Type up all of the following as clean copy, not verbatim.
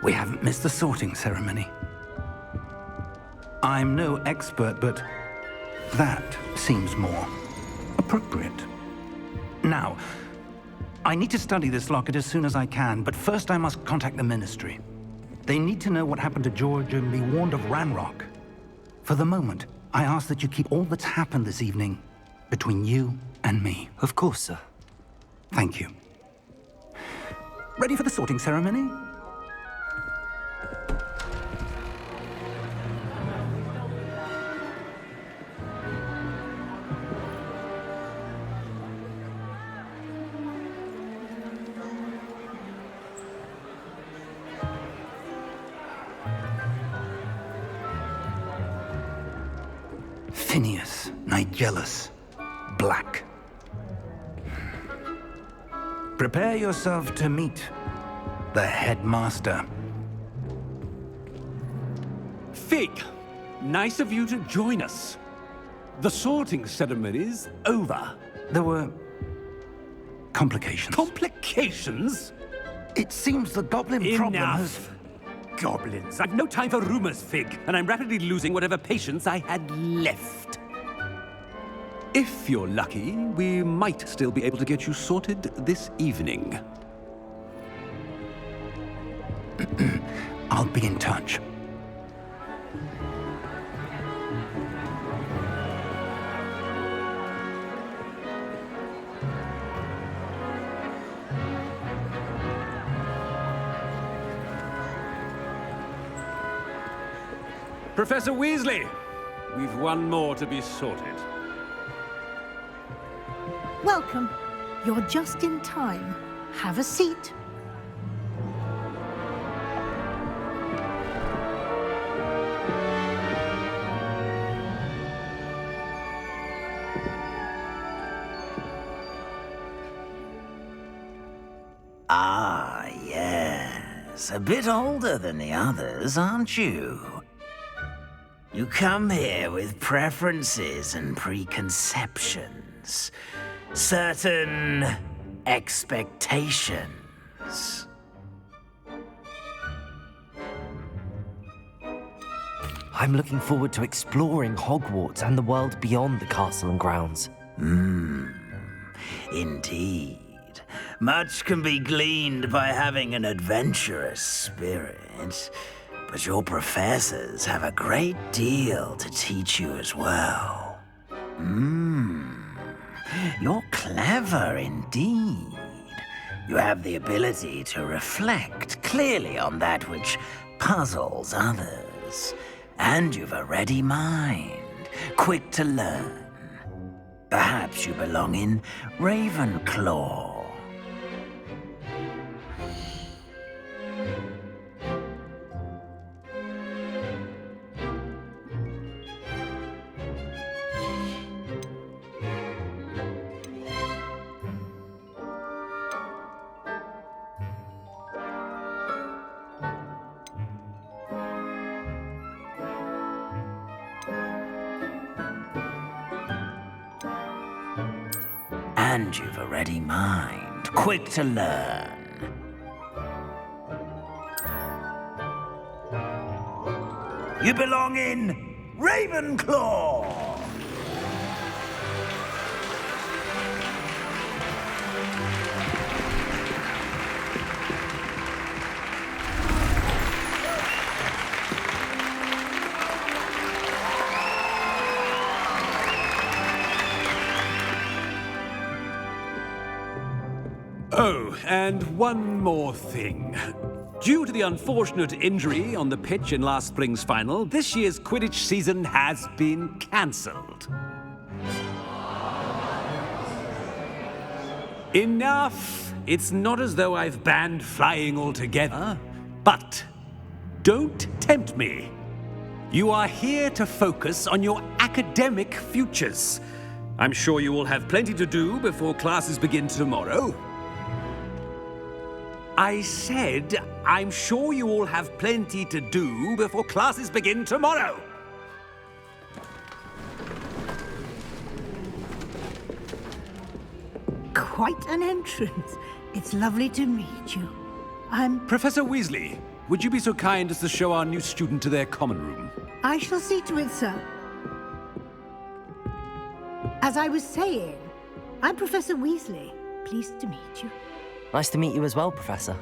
We haven't missed the sorting ceremony. I'm no expert, but that seems more appropriate. Now, I need to study this locket as soon as I can, but first I must contact the Ministry. They need to know what happened to George and be warned of Ranrock. For the moment, I ask that you keep all that's happened this evening between you and me. Of course, sir. Thank you. Ready for the sorting ceremony? Phineas, Nigellus, Black. Prepare yourself to meet the headmaster. Fig, nice of you to join us. The sorting ceremony's over. There were complications. Complications? It seems the goblin problem has... Enough! Goblins. I've no time for rumors, Fig, and I'm rapidly losing whatever patience I had left. If you're lucky, we might still be able to get you sorted this evening. I'll be in touch. Professor Weasley, we've one more to be sorted. Welcome. You're just in time. Have a seat. Ah, yes. A bit older than the others, aren't you? You come here with preferences and preconceptions. Certain expectations. I'm looking forward to exploring Hogwarts and the world beyond the castle and grounds. Indeed. Much can be gleaned by having an adventurous spirit, but your professors have a great deal to teach you as well. You're clever indeed. You have the ability to reflect clearly on that which puzzles others. And you've a ready mind, quick to learn. Perhaps you belong in Ravenclaw. And you've a ready mind, quick to learn. You belong in Ravenclaw! Oh, and one more thing. Due to the unfortunate injury on the pitch in last spring's final, this year's Quidditch season has been cancelled. Enough! It's not as though I've banned flying altogether, but don't tempt me. You are here to focus on your academic futures. I'm sure you will have plenty to do before classes begin tomorrow. I said, I'm sure you all have plenty to do before classes begin tomorrow. Quite an entrance. It's lovely to meet you. I'm... Professor Weasley, would you be so kind as to show our new student to their common room? I shall see to it, sir. As I was saying, I'm Professor Weasley. Pleased to meet you. Nice to meet you as well, Professor.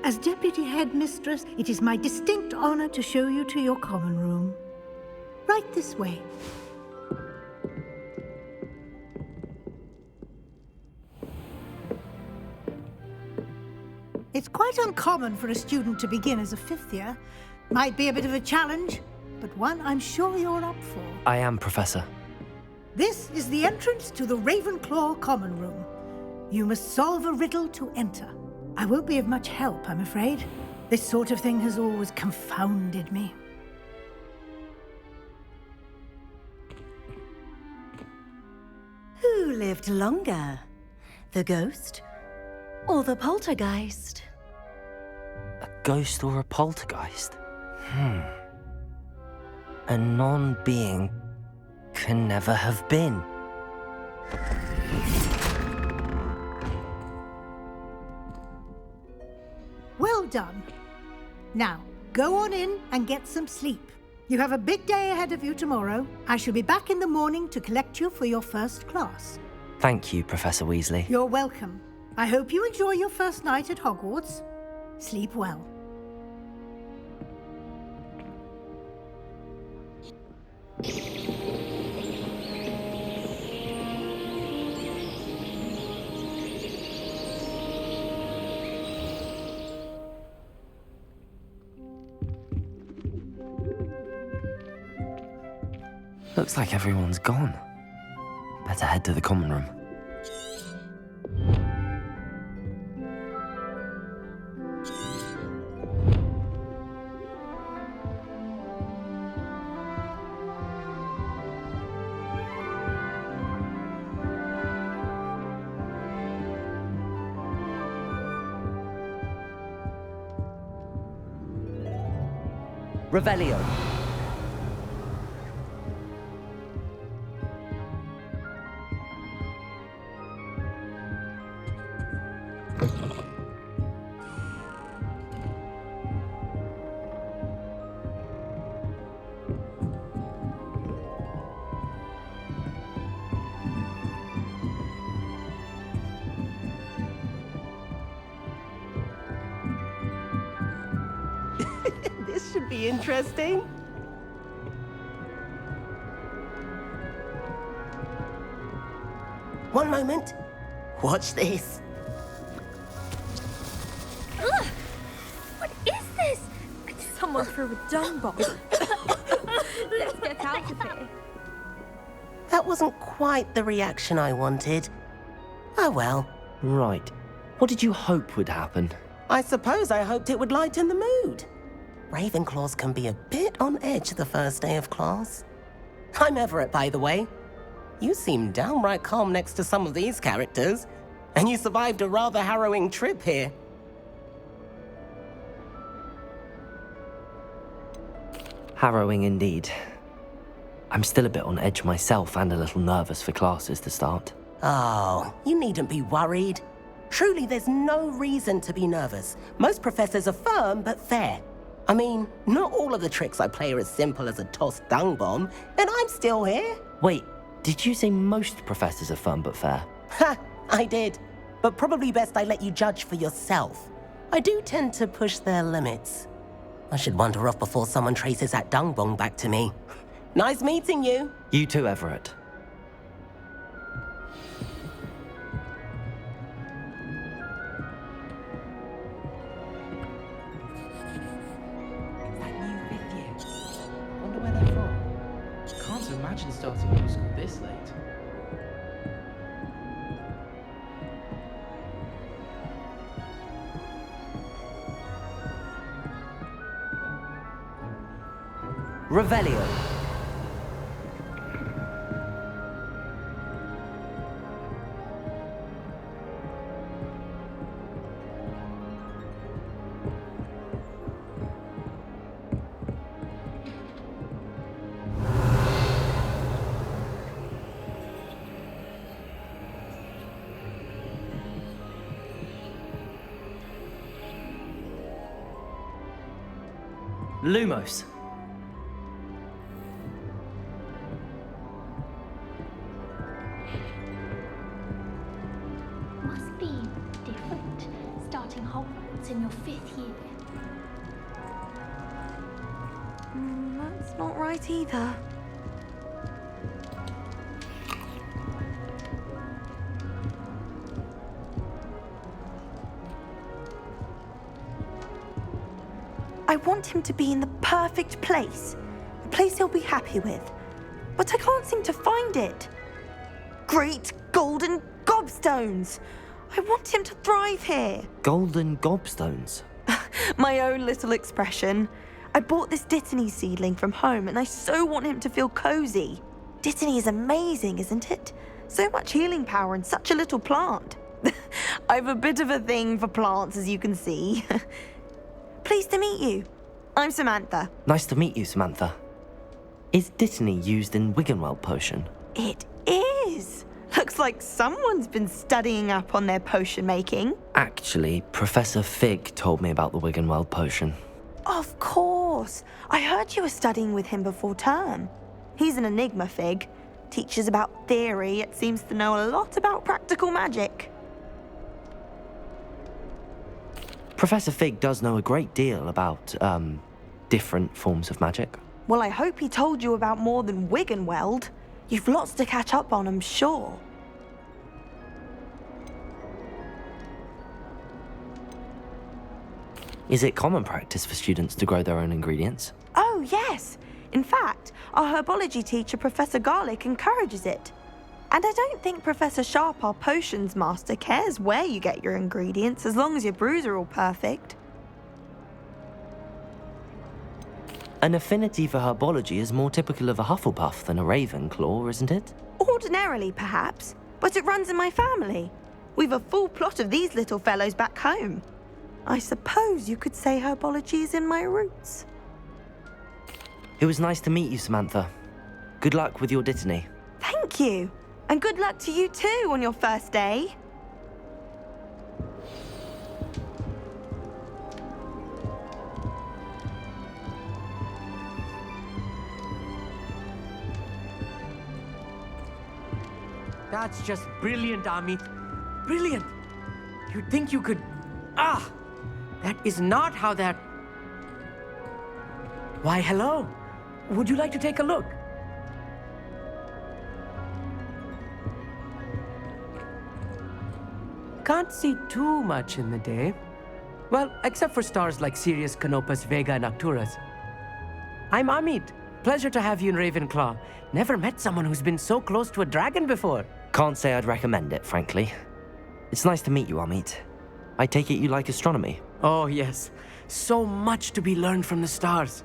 As Deputy Headmistress, it is my distinct honor to show you to your common room. Right this way. It's quite uncommon for a student to begin as a fifth year. Might be a bit of a challenge, but one I'm sure you're up for. I am, Professor. This is the entrance to the Ravenclaw common room. You must solve a riddle to enter. I won't be of much help, I'm afraid. This sort of thing has always confounded me. Who lived longer? The ghost or the poltergeist? A ghost or a poltergeist? A non-being can never have been. Well done. Now, go on in and get some sleep. You have a big day ahead of you tomorrow. I shall be back in the morning to collect you for your first class. Thank you, Professor Weasley. You're welcome. I hope you enjoy your first night at Hogwarts. Sleep well. Looks like everyone's gone. Better head to the common room. Revelio. This should be interesting. One moment. Watch this. Ugh! What is this? Someone threw a dung bomb. Let's get out of here. That wasn't quite the reaction I wanted. Oh well. Right. What did you hope would happen? I suppose I hoped it would lighten the mood. Ravenclaws can be a bit on edge the first day of class. I'm Everett, by the way. You seem downright calm next to some of these characters, and you survived a rather harrowing trip here. Harrowing indeed. I'm still a bit on edge myself and a little nervous for classes to start. Oh, you needn't be worried. Truly, there's no reason to be nervous. Most professors are firm but fair. I mean, not all of the tricks I play are as simple as a tossed dung bomb, and I'm still here. Wait, did you say most professors are firm but fair? Ha, I did. But probably best I let you judge for yourself. I do tend to push their limits. I should wander off before someone traces that dung bomb back to me. Nice meeting you. You too, Everett. Wonder where they're from. Can't imagine starting middle school this late. Revelio. Lumos. Must be different, starting Hogwarts in your 5th year. That's not right either. I want him to be in the perfect place. A place he'll be happy with. But I can't seem to find it. Great golden gobstones! I want him to thrive here. Golden gobstones. My own little expression. I bought this Dittany seedling from home and I so want him to feel cozy. Dittany is amazing, isn't it? So much healing power in such a little plant. I've a bit of a thing for plants, as you can see. Pleased to meet you. I'm Samantha. Nice to meet you, Samantha. Is Dittany used in Wiggenweld potion? It is. Looks like someone's been studying up on their potion making. Actually, Professor Fig told me about the Wiggenweld potion. Of course. I heard you were studying with him before term. He's an enigma, Fig. Teaches about theory, yet seems to know a lot about practical magic. Professor Fig does know a great deal about, different forms of magic. Well, I hope he told you about more than Wiggenweld. You've lots to catch up on, I'm sure. Is it common practice for students to grow their own ingredients? Oh, yes. In fact, our herbology teacher, Professor Garlick, encourages it. And I don't think Professor Sharp, our potions master, cares where you get your ingredients as long as your brews are all perfect. An affinity for herbology is more typical of a Hufflepuff than a Ravenclaw, isn't it? Ordinarily, perhaps, but it runs in my family. We've a full plot of these little fellows back home. I suppose you could say herbology is in my roots. It was nice to meet you, Samantha. Good luck with your Dittany. Thank you. And good luck to you too on your first day. That's just brilliant, Amit. Brilliant. You'd think you could... That is not how that... Why, hello. Would you like to take a look? Can't see too much in the day. Well, except for stars like Sirius, Canopus, Vega, and Arcturus. I'm Amit. Pleasure to have you in Ravenclaw. Never met someone who's been so close to a dragon before. Can't say I'd recommend it, frankly. It's nice to meet you, Amit. I take it you like astronomy. Oh, yes. So much to be learned from the stars.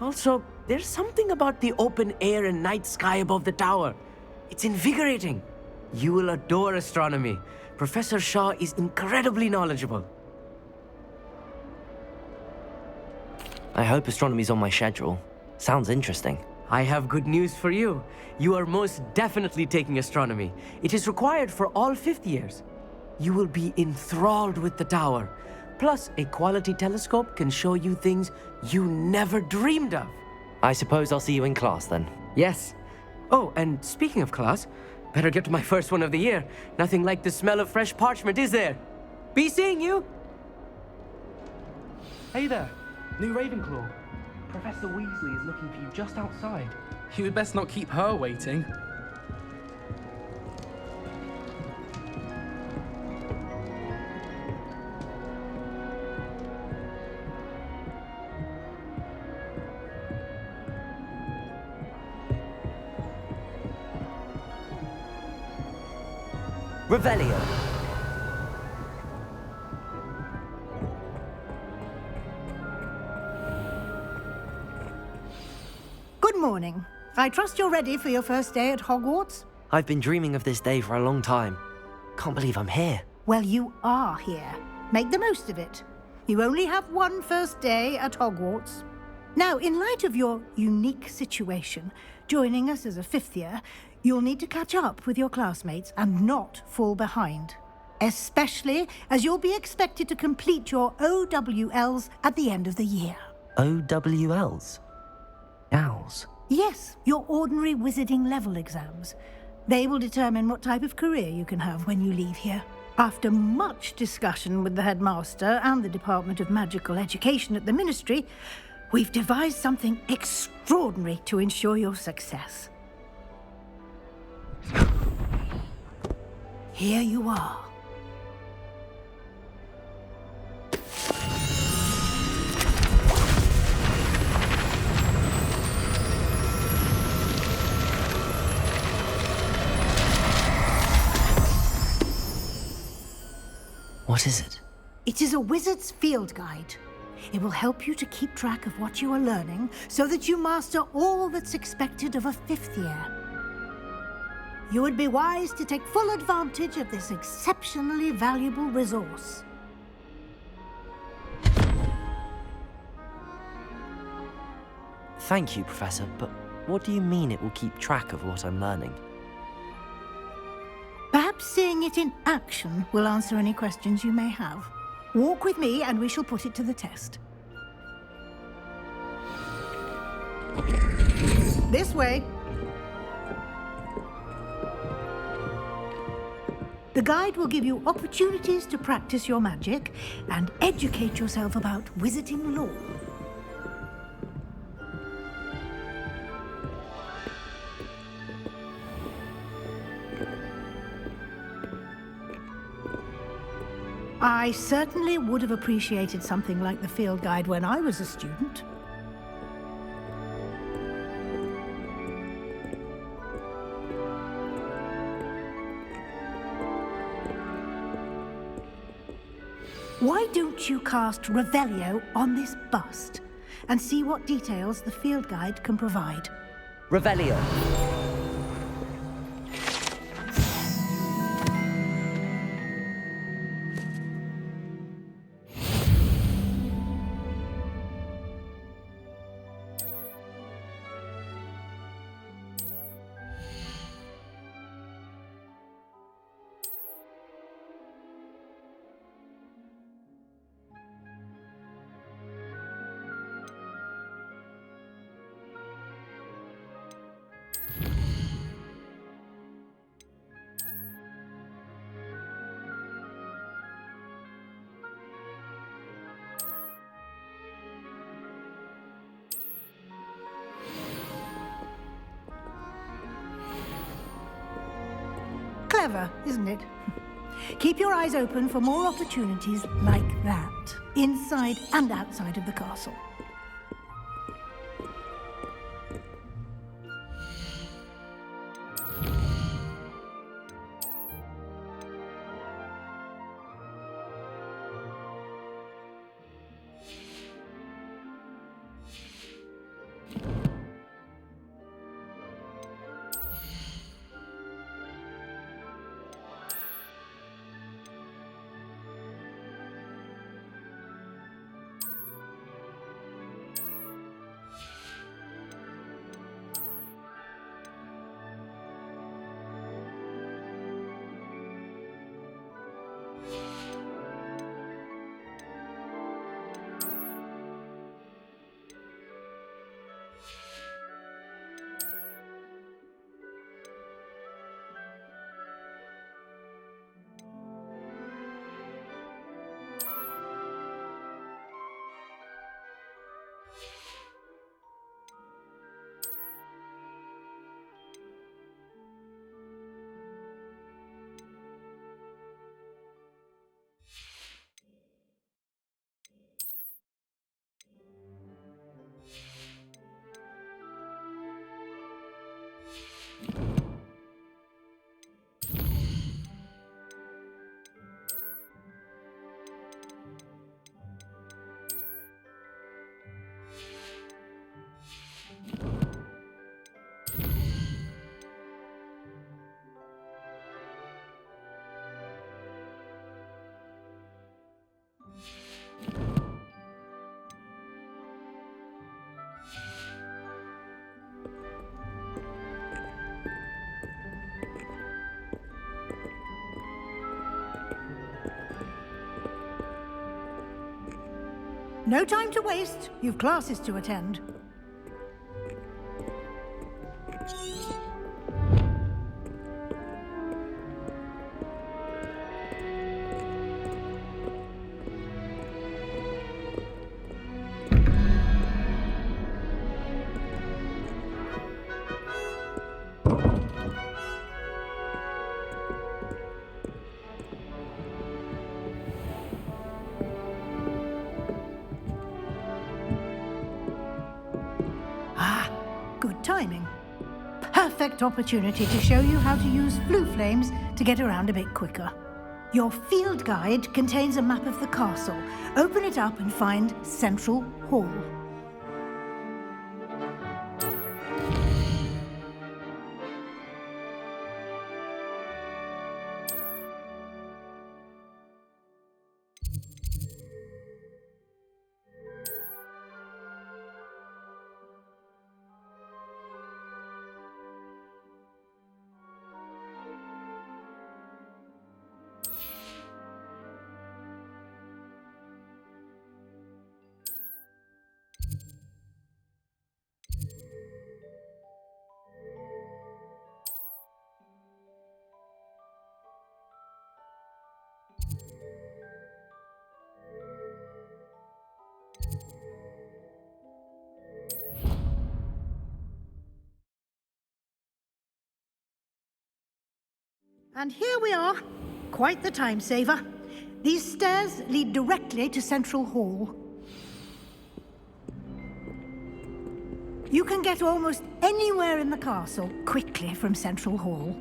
Also, there's something about the open air and night sky above the tower. It's invigorating. You will adore astronomy. Professor Shaw is incredibly knowledgeable. I hope astronomy's on my schedule. Sounds interesting. I have good news for you. You are most definitely taking astronomy. It is required for all 5th years. You will be enthralled with the tower. Plus, a quality telescope can show you things you never dreamed of. I suppose I'll see you in class then. Yes. Oh, and speaking of class, better get to my first one of the year. Nothing like the smell of fresh parchment, is there? Be seeing you! Hey there, new Ravenclaw. Professor Weasley is looking for you just outside. You had best not keep her waiting. Revelio. Good morning. I trust you're ready for your first day at Hogwarts? I've been dreaming of this day for a long time. Can't believe I'm here. Well, you are here. Make the most of it. You only have one first day at Hogwarts. Now, in light of your unique situation, joining us as a 5th year, you'll need to catch up with your classmates and not fall behind. Especially as you'll be expected to complete your OWLs at the end of the year. OWLs? Gals? Yes, your ordinary wizarding level exams. They will determine what type of career you can have when you leave here. After much discussion with the headmaster and the Department of Magical Education at the Ministry, we've devised something extraordinary to ensure your success. Here you are. What is it? It is a wizard's field guide. It will help you to keep track of what you are learning so that you master all that's expected of a 5th year. You would be wise to take full advantage of this exceptionally valuable resource. Thank you, Professor, but what do you mean it will keep track of what I'm learning? Perhaps seeing it in action will answer any questions you may have. Walk with me and we shall put it to the test. This way. The guide will give you opportunities to practice your magic and educate yourself about wizarding lore. I certainly would have appreciated something like the field guide when I was a student. Why don't you cast Revelio on this bust and see what details the field guide can provide? Revelio. Clever, isn't it? Keep your eyes open for more opportunities like that, inside and outside of the castle. No time to waste. You've classes to attend. Good timing. Perfect opportunity to show you how to use Floo flames to get around a bit quicker. Your field guide contains a map of the castle. Open it up and find Central Hall. And here we are. Quite the time saver. These stairs lead directly to Central Hall. You can get almost anywhere in the castle quickly from Central Hall.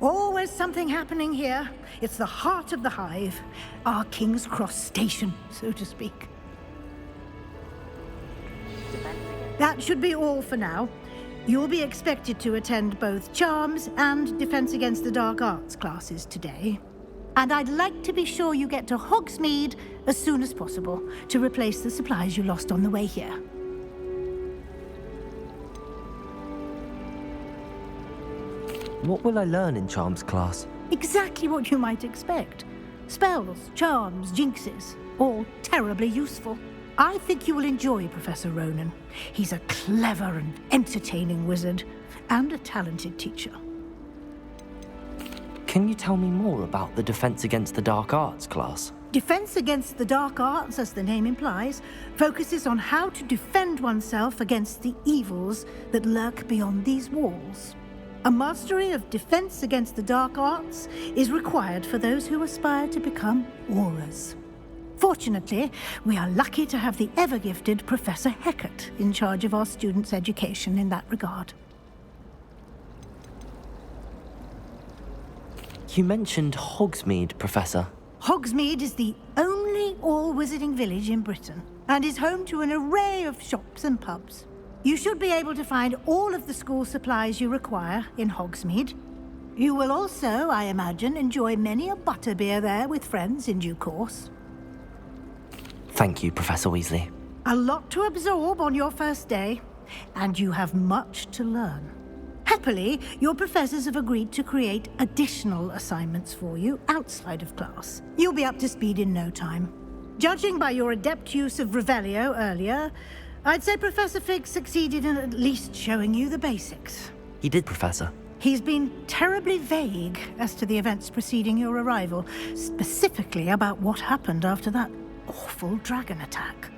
Always something happening here. It's the heart of the hive. Our King's Cross station, so to speak. That should be all for now. You'll be expected to attend both Charms and Defense Against the Dark Arts classes today. And I'd like to be sure you get to Hogsmeade as soon as possible to replace the supplies you lost on the way here. What will I learn in Charms class? Exactly what you might expect. Spells, charms, jinxes, all terribly useful. I think you will enjoy Professor Ronan. He's a clever and entertaining wizard, and a talented teacher. Can you tell me more about the Defense Against the Dark Arts class? Defense Against the Dark Arts, as the name implies, focuses on how to defend oneself against the evils that lurk beyond these walls. A mastery of Defense Against the Dark Arts is required for those who aspire to become Aurors. Fortunately, we are lucky to have the ever-gifted Professor Hecat in charge of our students' education in that regard. You mentioned Hogsmeade, Professor. Hogsmeade is the only all-wizarding village in Britain, and is home to an array of shops and pubs. You should be able to find all of the school supplies you require in Hogsmeade. You will also, I imagine, enjoy many a butterbeer there with friends in due course. Thank you, Professor Weasley. A lot to absorb on your first day, and you have much to learn. Happily, your professors have agreed to create additional assignments for you outside of class. You'll be up to speed in no time. Judging by your adept use of Revelio earlier, I'd say Professor Fig succeeded in at least showing you the basics. He did, Professor. He's been terribly vague as to the events preceding your arrival, specifically about what happened after that awful dragon attack.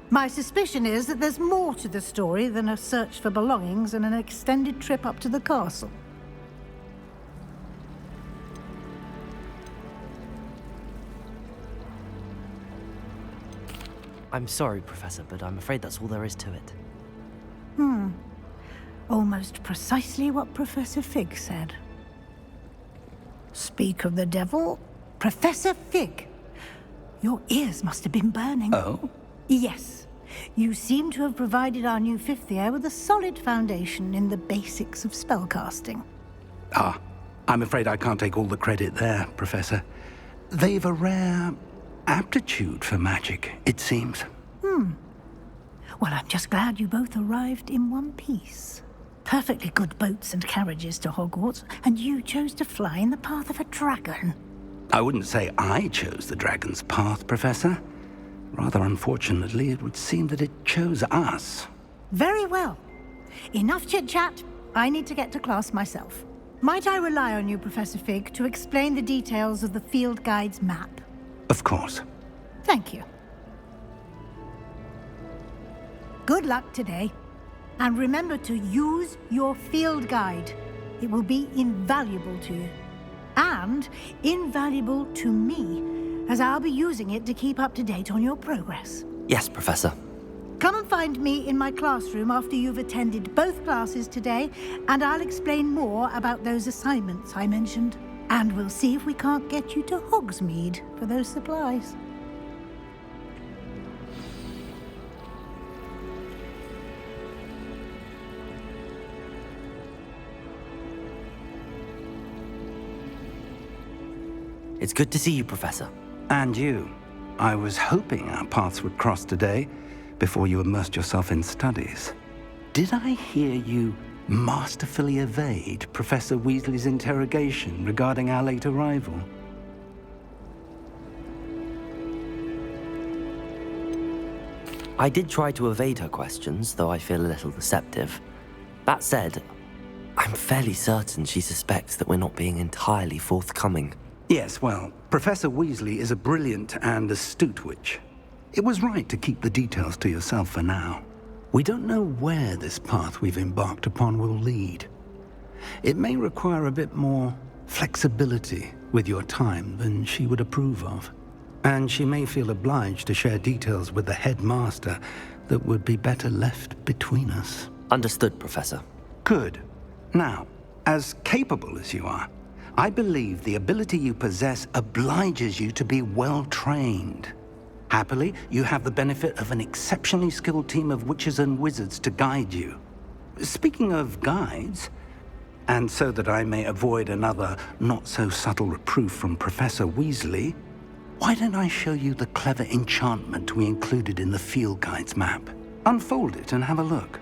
My suspicion is that there's more to the story than a search for belongings and an extended trip up to the castle. I'm sorry, Professor, but I'm afraid that's all there is to it. Almost precisely what Professor Fig said. Speak of the devil, Professor Fig. Your ears must have been burning. Oh? Yes. You seem to have provided our new fifth year with a solid foundation in the basics of spellcasting. Ah, I'm afraid I can't take all the credit there, Professor. They've a rare aptitude for magic, it seems. Well, I'm just glad you both arrived in one piece. Perfectly good boats and carriages to Hogwarts, and you chose to fly in the path of a dragon. I wouldn't say I chose the dragon's path, Professor. Rather unfortunately, it would seem that it chose us. Very well. Enough chit-chat. I need to get to class myself. Might I rely on you, Professor Fig, to explain the details of the field guide's map? Of course. Thank you. Good luck today. And remember to use your field guide. It will be invaluable to you. And invaluable to me, as I'll be using it to keep up to date on your progress. Yes, Professor. Come and find me in my classroom after you've attended both classes today, and I'll explain more about those assignments I mentioned. And we'll see if we can't get you to Hogsmeade for those supplies. It's good to see you, Professor. And you. I was hoping our paths would cross today, before you immersed yourself in studies. Did I hear you masterfully evade Professor Weasley's interrogation regarding our late arrival? I did try to evade her questions, though I feel a little deceptive. That said, I'm fairly certain she suspects that we're not being entirely forthcoming. Yes, well, Professor Weasley is a brilliant and astute witch. It was right to keep the details to yourself for now. We don't know where this path we've embarked upon will lead. It may require a bit more flexibility with your time than she would approve of. And she may feel obliged to share details with the headmaster that would be better left between us. Understood, Professor. Good. Now, as capable as you are, I believe the ability you possess obliges you to be well-trained. Happily, you have the benefit of an exceptionally skilled team of witches and wizards to guide you. Speaking of guides, and so that I may avoid another not-so-subtle reproof from Professor Weasley, why don't I show you the clever enchantment we included in the field guide's map? Unfold it and have a look.